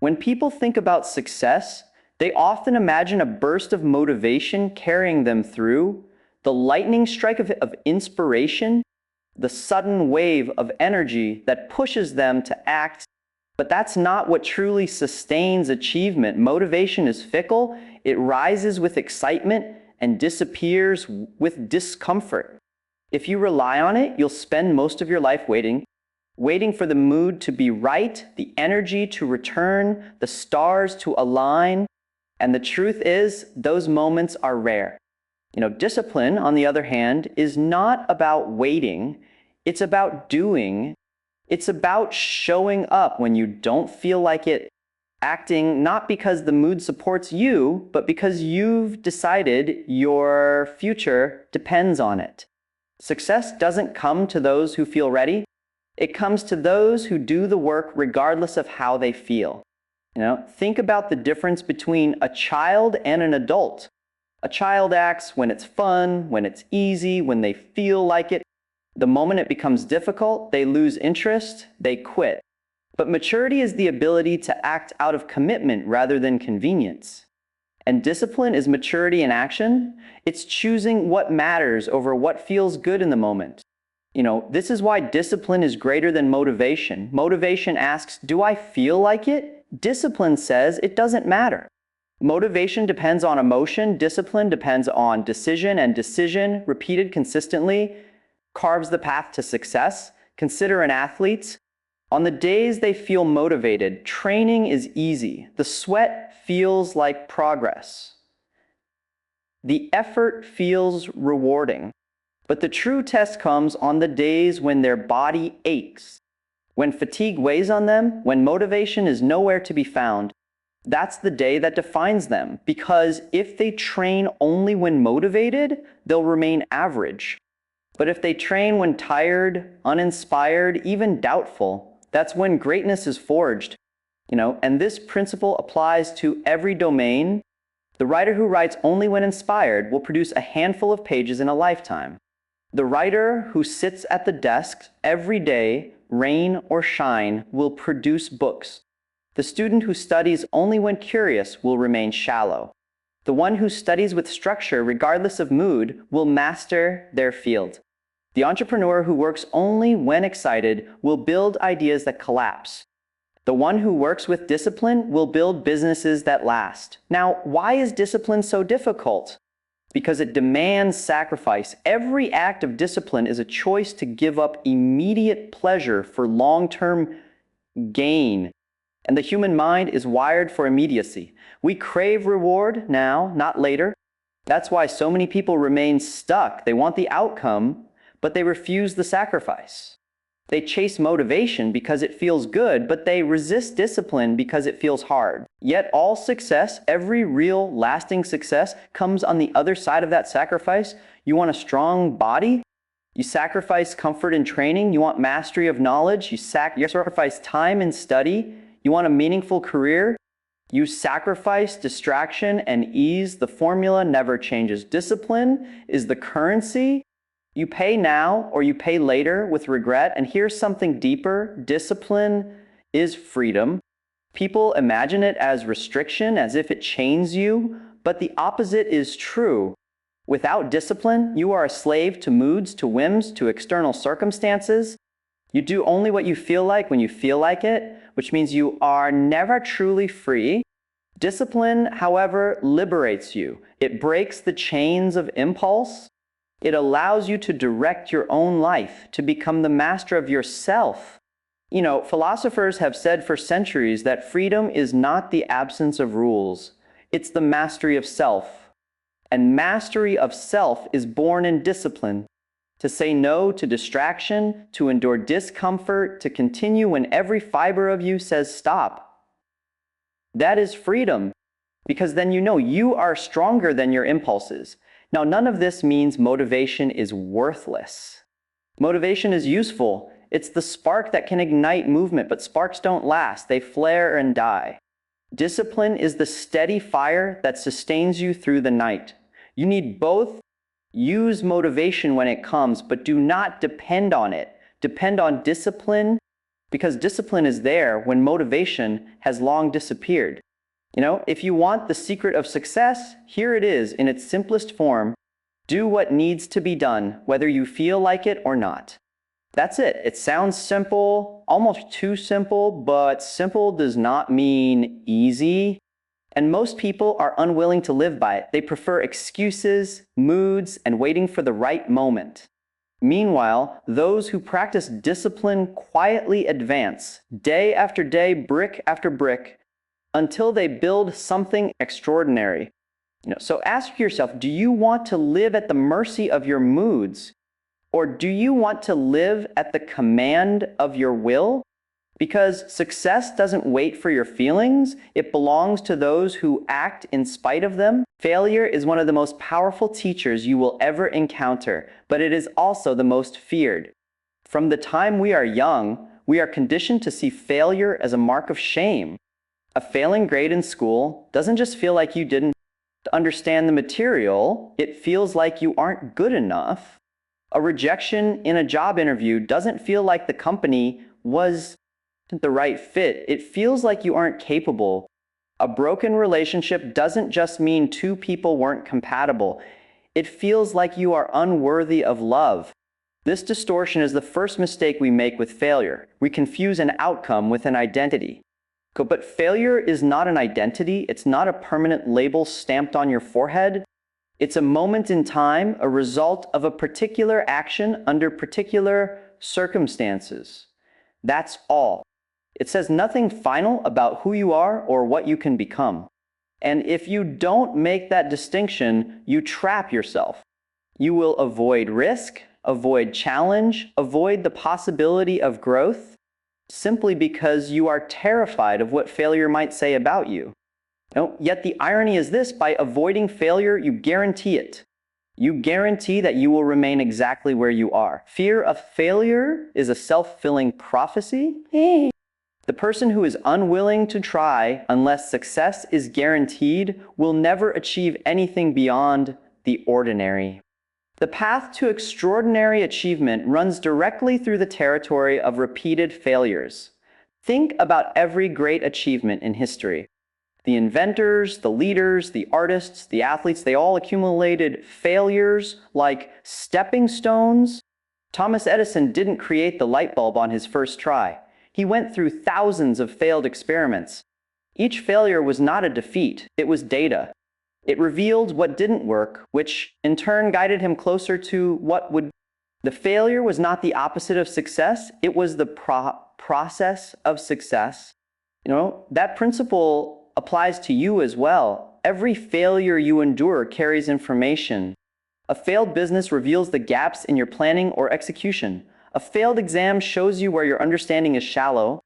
When people think about success, they often imagine a burst of motivation carrying them through, the lightning strike of inspiration, the sudden wave of energy that pushes them to act. But that's not what truly sustains achievement. Motivation is fickle. It rises with excitement and disappears with discomfort. If you rely on it, you'll spend most of your life waiting for the mood to be right, the energy to return, the stars to align. And the truth is, those moments are rare. Discipline, on the other hand, is not about waiting. It's about doing. It's about showing up when you don't feel like it, acting not because the mood supports you, but because you've decided your future depends on it. Success doesn't come to those who feel ready. It comes to those who do the work regardless of how they feel. Think about the difference between a child and an adult. A child acts when it's fun, when it's easy, when they feel like it. The moment it becomes difficult, they lose interest, they quit. But maturity is the ability to act out of commitment rather than convenience. And discipline is maturity in action. It's choosing what matters over what feels good in the moment. This is why discipline is greater than motivation. Motivation asks, do I feel like it? Discipline says it doesn't matter. Motivation depends on emotion. Discipline depends on decision, and decision, repeated consistently, carves the path to success. Consider an athlete. On the days they feel motivated, training is easy. The sweat feels like progress. The effort feels rewarding. But the true test comes on the days when their body aches, when fatigue weighs on them, when motivation is nowhere to be found. That's the day that defines them, because if they train only when motivated, they'll remain average. But if they train when tired, uninspired, even doubtful, that's when greatness is forged. And this principle applies to every domain. The writer who writes only when inspired will produce a handful of pages in a lifetime. The writer who sits at the desk every day, rain or shine, will produce books. The student who studies only when curious will remain shallow. The one who studies with structure, regardless of mood, will master their field. The entrepreneur who works only when excited will build ideas that collapse. The one who works with discipline will build businesses that last. Now, why is discipline so difficult? Because it demands sacrifice. Every act of discipline is a choice to give up immediate pleasure for long-term gain. And the human mind is wired for immediacy. We crave reward now, not later. That's why so many people remain stuck. They want the outcome, but they refuse the sacrifice. They chase motivation because it feels good, but they resist discipline because it feels hard. Yet all success, every real lasting success, comes on the other side of that sacrifice. You want a strong body? You sacrifice comfort in training. You want mastery of knowledge? You sacrifice time in study. You want a meaningful career? You sacrifice distraction and ease. The formula never changes. Discipline is the currency. You pay now or you pay later with regret. And here's something deeper. Discipline is freedom. People imagine it as restriction, as if it chains you, but the opposite is true. Without discipline, you are a slave to moods, to whims, to external circumstances. You do only what you feel like when you feel like it, which means you are never truly free. Discipline, however, liberates you. It breaks the chains of impulse. It allows you to direct your own life, to become the master of yourself. Philosophers have said for centuries that freedom is not the absence of rules. It's the mastery of self. And mastery of self is born in discipline. To say no to distraction, to endure discomfort, to continue when every fiber of you says stop. That is freedom, because then you are stronger than your impulses. Now, none of this means motivation is worthless. Motivation is useful. It's the spark that can ignite movement, but sparks don't last. They flare and die. Discipline is the steady fire that sustains you through the night. You need both. Use motivation when it comes, but do not depend on it. Depend on discipline because discipline is there when motivation has long disappeared. If you want the secret of success, here it is in its simplest form. Do what needs to be done, whether you feel like it or not. That's it. It sounds simple, almost too simple, but simple does not mean easy. And most people are unwilling to live by it. They prefer excuses, moods, and waiting for the right moment. Meanwhile, those who practice discipline quietly advance, day after day, brick after brick, until they build something extraordinary. So ask yourself, do you want to live at the mercy of your moods? Or do you want to live at the command of your will? Because success doesn't wait for your feelings. It belongs to those who act in spite of them. Failure is one of the most powerful teachers you will ever encounter, but it is also the most feared. From the time we are young, we are conditioned to see failure as a mark of shame. A failing grade in school doesn't just feel like you didn't understand the material, it feels like you aren't good enough. A rejection in a job interview doesn't feel like the company was the right fit. It feels like you aren't capable. A broken relationship doesn't just mean two people weren't compatible. It feels like you are unworthy of love. This distortion is the first mistake we make with failure. We confuse an outcome with an identity. But failure is not an identity. It's not a permanent label stamped on your forehead. It's a moment in time, a result of a particular action under particular circumstances. That's all. It says nothing final about who you are or what you can become. And if you don't make that distinction, you trap yourself. You will avoid risk, avoid challenge, avoid the possibility of growth, simply because you are terrified of what failure might say about you. Yet the irony is this: by avoiding failure, you guarantee it. You guarantee that you will remain exactly where you are. Fear of failure is a self-fulfilling prophecy. The person who is unwilling to try unless success is guaranteed will never achieve anything beyond the ordinary. The path to extraordinary achievement runs directly through the territory of repeated failures. Think about every great achievement in history. The inventors, the leaders, the artists, the athletes, they all accumulated failures like stepping stones. Thomas Edison didn't create the light bulb on his first try. He went through thousands of failed experiments. Each failure was not a defeat, it was data. It revealed what didn't work, which in turn guided him closer to what would. The failure was not the opposite of success, it was the process of success. That principle applies to you as well. Every failure you endure carries information. A failed business reveals the gaps in your planning or execution. A failed exam shows you where your understanding is shallow.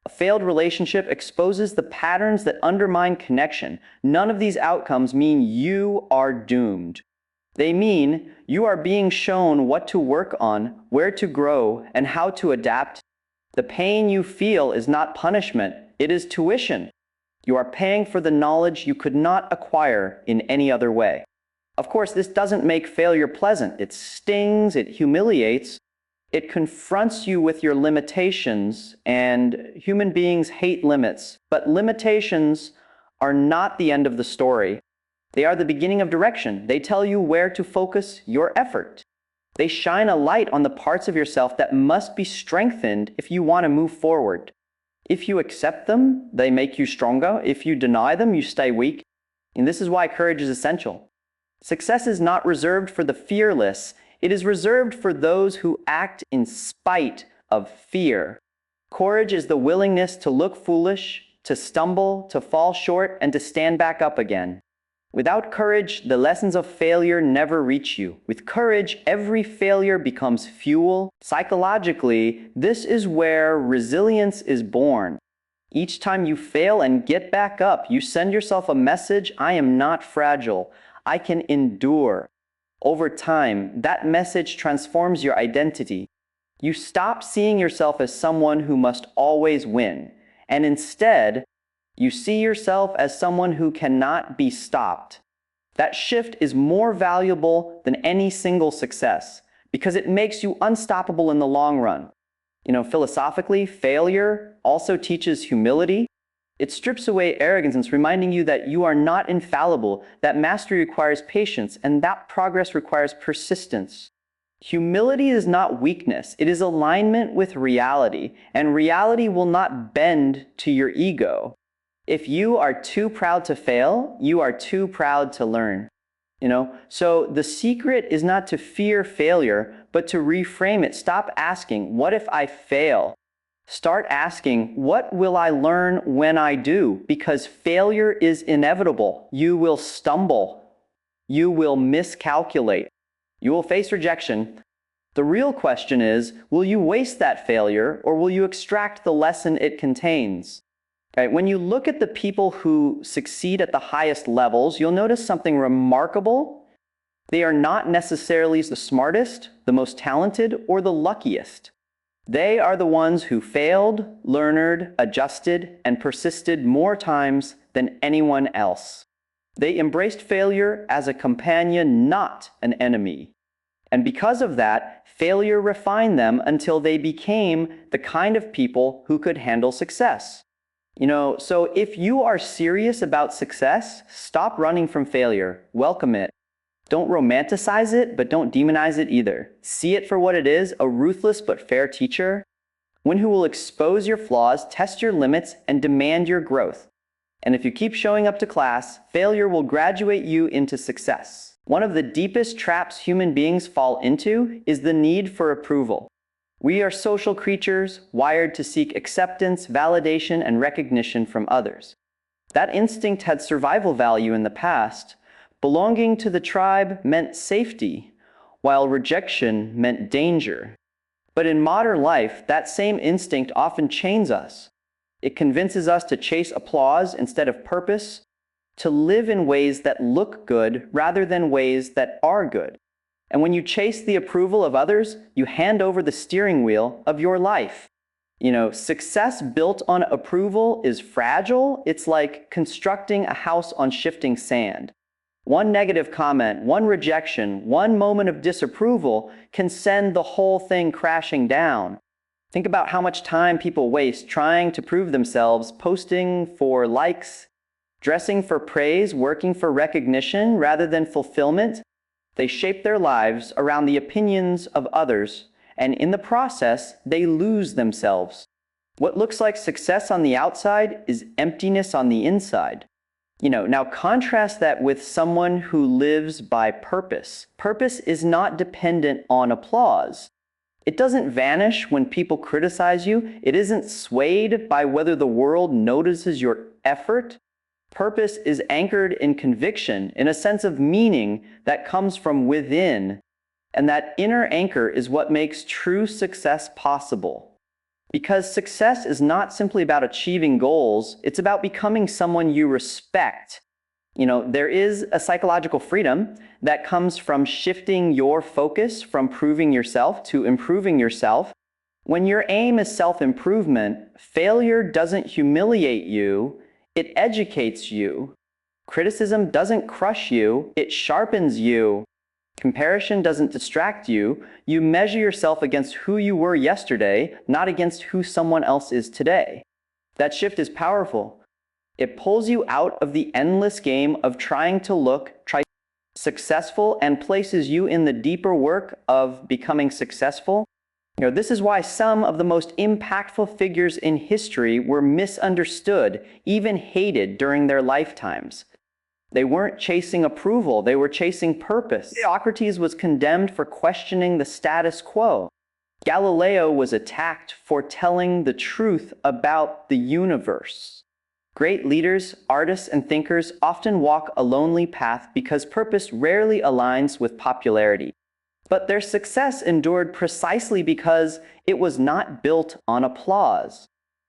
A failed relationship exposes the patterns that undermine connection. None of these outcomes mean you are doomed. They mean you are being shown what to work on, where to grow, and how to adapt. The pain you feel is not punishment, it is tuition. You are paying for the knowledge you could not acquire in any other way. Of course, this doesn't make failure pleasant. It stings, it humiliates. It confronts you with your limitations, and human beings hate limits. But limitations are not the end of the story. They are the beginning of direction. They tell you where to focus your effort. They shine a light on the parts of yourself that must be strengthened if you want to move forward. If you accept them, they make you stronger. If you deny them, you stay weak. And this is why courage is essential. Success is not reserved for the fearless. It is reserved for those who act in spite of fear. Courage is the willingness to look foolish, to stumble, to fall short, and to stand back up again. Without courage, the lessons of failure never reach you. With courage, every failure becomes fuel. Psychologically, this is where resilience is born. Each time you fail and get back up, you send yourself a message: I am not fragile. I can endure. Over time, that message transforms your identity. You stop seeing yourself as someone who must always win, and instead, you see yourself as someone who cannot be stopped. That shift is more valuable than any single success, because it makes you unstoppable in the long run. Philosophically, failure also teaches humility. It strips away arrogance, reminding you that you are not infallible, that mastery requires patience, and that progress requires persistence. Humility is not weakness, it is alignment with reality, and reality will not bend to your ego. If you are too proud to fail, you are too proud to learn. So the secret is not to fear failure, but to reframe it. Stop asking, what if I fail? Start asking, what will I learn when I do? Because failure is inevitable. You will stumble. You will miscalculate. You will face rejection. The real question is, will you waste that failure, or will you extract the lesson it contains? Right? When you look at the people who succeed at the highest levels, you'll notice something remarkable. They are not necessarily the smartest, the most talented, or the luckiest. They are the ones who failed, learned, adjusted, and persisted more times than anyone else. They embraced failure as a companion, not an enemy. And because of that, failure refined them until they became the kind of people who could handle success. So if you are serious about success, stop running from failure. Welcome it. Don't romanticize it, but don't demonize it either. See it for what it is, a ruthless but fair teacher, one who will expose your flaws, test your limits, and demand your growth. And if you keep showing up to class, failure will graduate you into success. One of the deepest traps human beings fall into is the need for approval. We are social creatures, wired to seek acceptance, validation, and recognition from others. That instinct had survival value in the past. Belonging to the tribe meant safety, while rejection meant danger. But in modern life, that same instinct often chains us. It convinces us to chase applause instead of purpose, to live in ways that look good rather than ways that are good. And when you chase the approval of others, you hand over the steering wheel of your life. Success built on approval is fragile. It's like constructing a house on shifting sand. One negative comment, one rejection, one moment of disapproval can send the whole thing crashing down. Think about how much time people waste trying to prove themselves, posting for likes, dressing for praise, working for recognition rather than fulfillment. They shape their lives around the opinions of others, and in the process, they lose themselves. What looks like success on the outside is emptiness on the inside. Now contrast that with someone who lives by purpose. Purpose is not dependent on applause. It doesn't vanish when people criticize you. It isn't swayed by whether the world notices your effort. Purpose is anchored in conviction, in a sense of meaning that comes from within. And that inner anchor is what makes true success possible. Because success is not simply about achieving goals, it's about becoming someone you respect. There is a psychological freedom that comes from shifting your focus from proving yourself to improving yourself. When your aim is self-improvement, failure doesn't humiliate you, it educates you. Criticism doesn't crush you, it sharpens you. Comparison doesn't distract you. You measure yourself against who you were yesterday, not against who someone else is today. That shift is powerful. It pulls you out of the endless game of trying to look successful and places you in the deeper work of becoming successful. This is why some of the most impactful figures in history were misunderstood, even hated during their lifetimes. They weren't chasing approval, they were chasing purpose. Socrates was condemned for questioning the status quo. Galileo was attacked for telling the truth about the universe. Great leaders, artists, and thinkers often walk a lonely path because purpose rarely aligns with popularity. But their success endured precisely because it was not built on applause.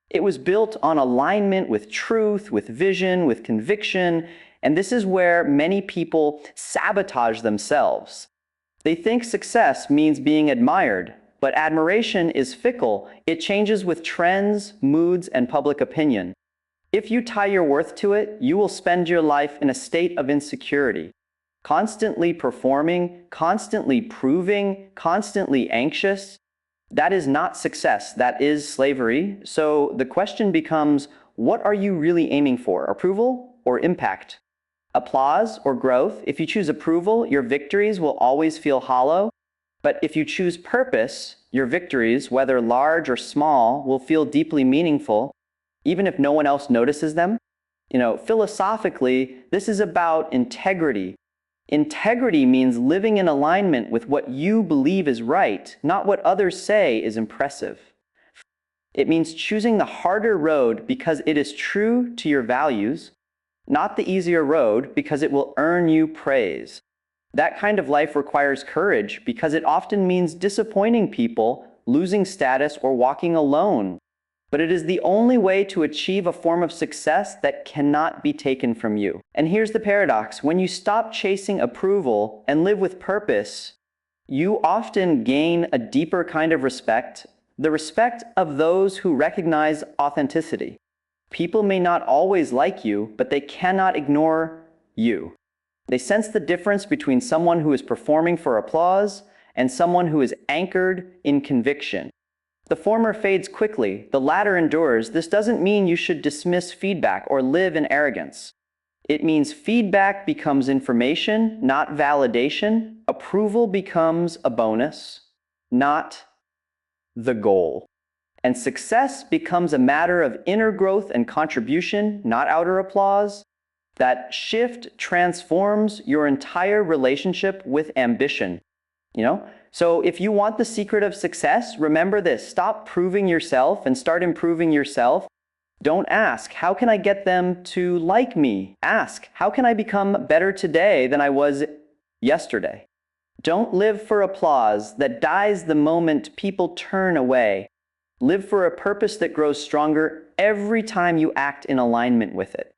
It was built on alignment with truth, with vision, with conviction, and this is where many people sabotage themselves. They think success means being admired, but admiration is fickle. It changes with trends, moods, and public opinion. If you tie your worth to it, you will spend your life in a state of insecurity, constantly performing, constantly proving, constantly anxious. That is not success, that is slavery. So the question becomes, what are you really aiming for? Approval or impact? Applause or growth? If you choose approval, your victories will always feel hollow. But if you choose purpose, your victories, whether large or small, will feel deeply meaningful, even if no one else notices them. Philosophically, this is about integrity. Integrity means living in alignment with what you believe is right, not what others say is impressive. It means choosing the harder road because it is true to your values, not the easier road because it will earn you praise. That kind of life requires courage because it often means disappointing people, losing status, or walking alone. But it is the only way to achieve a form of success that cannot be taken from you. And here's the paradox. When you stop chasing approval and live with purpose, you often gain a deeper kind of respect, the respect of those who recognize authenticity. People may not always like you, but they cannot ignore you. They sense the difference between someone who is performing for applause and someone who is anchored in conviction. The former fades quickly, the latter endures. This doesn't mean you should dismiss feedback or live in arrogance. It means feedback becomes information, not validation. Approval becomes a bonus, not the goal. And success becomes a matter of inner growth and contribution, not outer applause. That shift transforms your entire relationship with ambition. So if you want the secret of success, remember this. Stop proving yourself and start improving yourself. Don't ask, how can I get them to like me? Ask, how can I become better today than I was yesterday? Don't live for applause that dies the moment people turn away. Live for a purpose that grows stronger every time you act in alignment with it.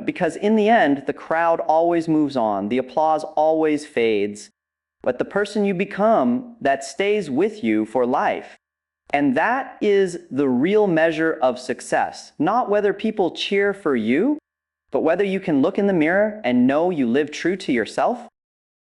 Because in the end, the crowd always moves on, the applause always fades, but the person you become, that stays with you for life. And that is the real measure of success. Not whether people cheer for you, but whether you can look in the mirror and know you live true to yourself.